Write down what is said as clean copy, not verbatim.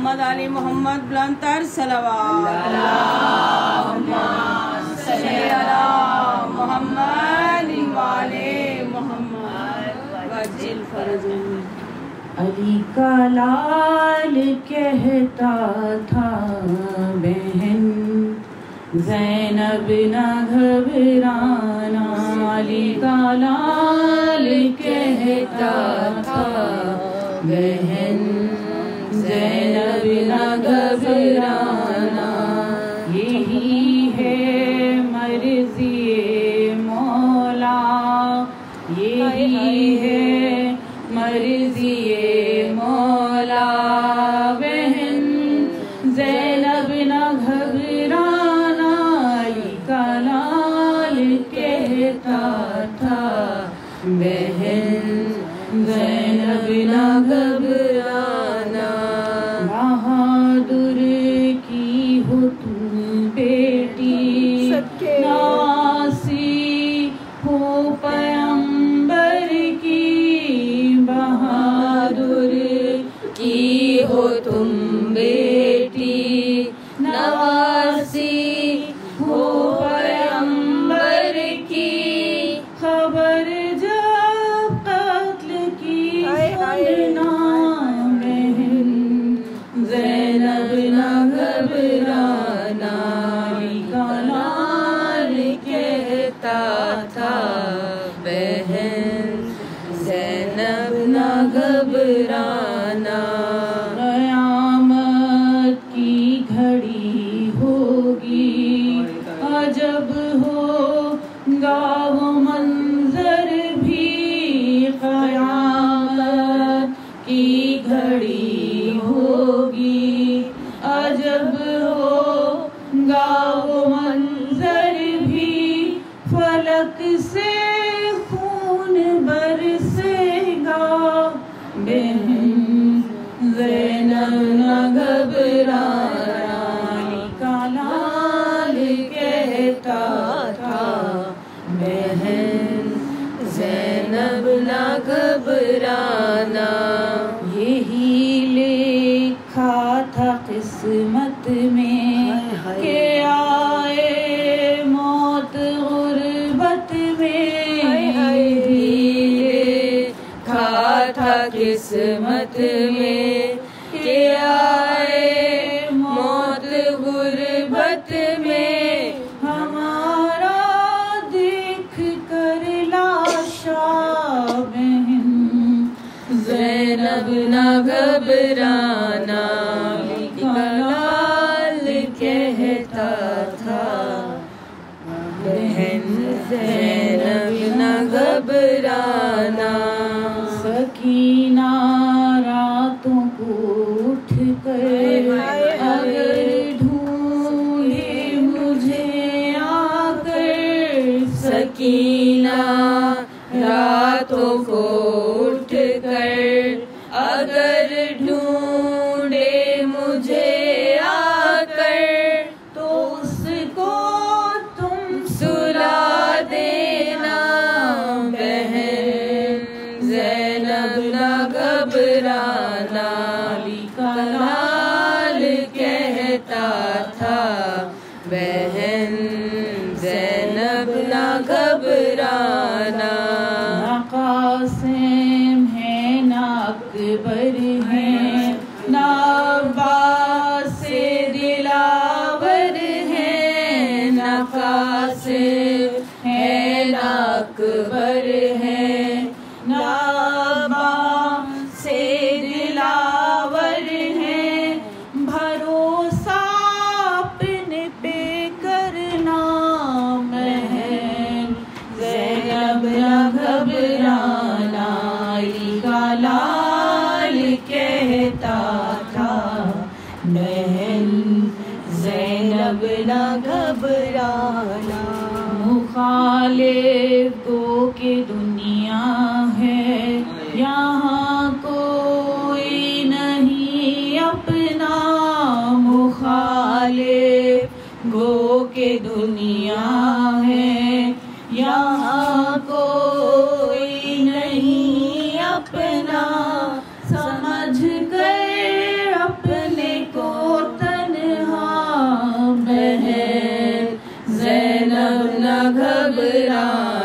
मोहम्मद अली मोहम्मद बुलंदतर सलावत मोहम्मद वाले मोहम्मद वजिल फरजुल। अली का लाल कहता था बहन ज़ैनब न घबराना। अली का लाल कहता था बहन ज़ैनब न घबराना। यही है मर्ज़िए मौला, यही है मर्ज़िए मौला। बहन ज़ैनब न घबराना। अली का लाल कहता था बहन ज़ैनब न घबराना। बहादुर की हो तुम बेटी, नासी हो पैगंबर की। बहादुर की हो तुम बेटी, नवासी हो पैगंबर की। खबर जब कत्ल की सुनना बहन ज़ैनब न घबराना। अली का लाल कहता था बहन ज़ैनब न घबराना। क़यामत की घड़ी होगी, अजब होगा वो मंजर भी। क़यामत की घड़ी होगी, अजब होगा वो मंजर भी। फलक से खून बरसेगा बहन ज़ैनब न घबराना। अली का लाल कहता था बहन ज़ैनब न घबराना। यही लिखा था किस्मत में के आए मौत गुर्बत में। यही लिखा था किस्मत में के आए मौत गुर्बत में। हमारा देख कर लाशा बहन ज़ैनब न घबराना। अली का लाल कहता था बहन ज़ैनब न घबराना। सकीना रातों को उठ कर अगर ढूंढे मुझे आकर। सकीना रातों को उठ कर अगर ढूंढे मुझे आकर। तो उसको तुम सुला देना बहन ज़ैनब न घबराना। अली का लाल कहता था बहन ज़ैनब न घबराना। ना क़ासिम है ना अकबर है, ना अब्बास दिलावर है। ना क़ासिम है ना अकबर है, ना अब्बास दिलावर है। भरोसा अपने पे करना बहन ज़ैनब न घबराना। अली का लाल कहता था बहन ज़ैनब न घबराना। मुखालिफ को के दुनिया है, यहाँ कोई नहीं अपना। मुखालिफ गो के दुनिया है, यहाँ कोई नहीं अपना। समझ कर अपने घबराए।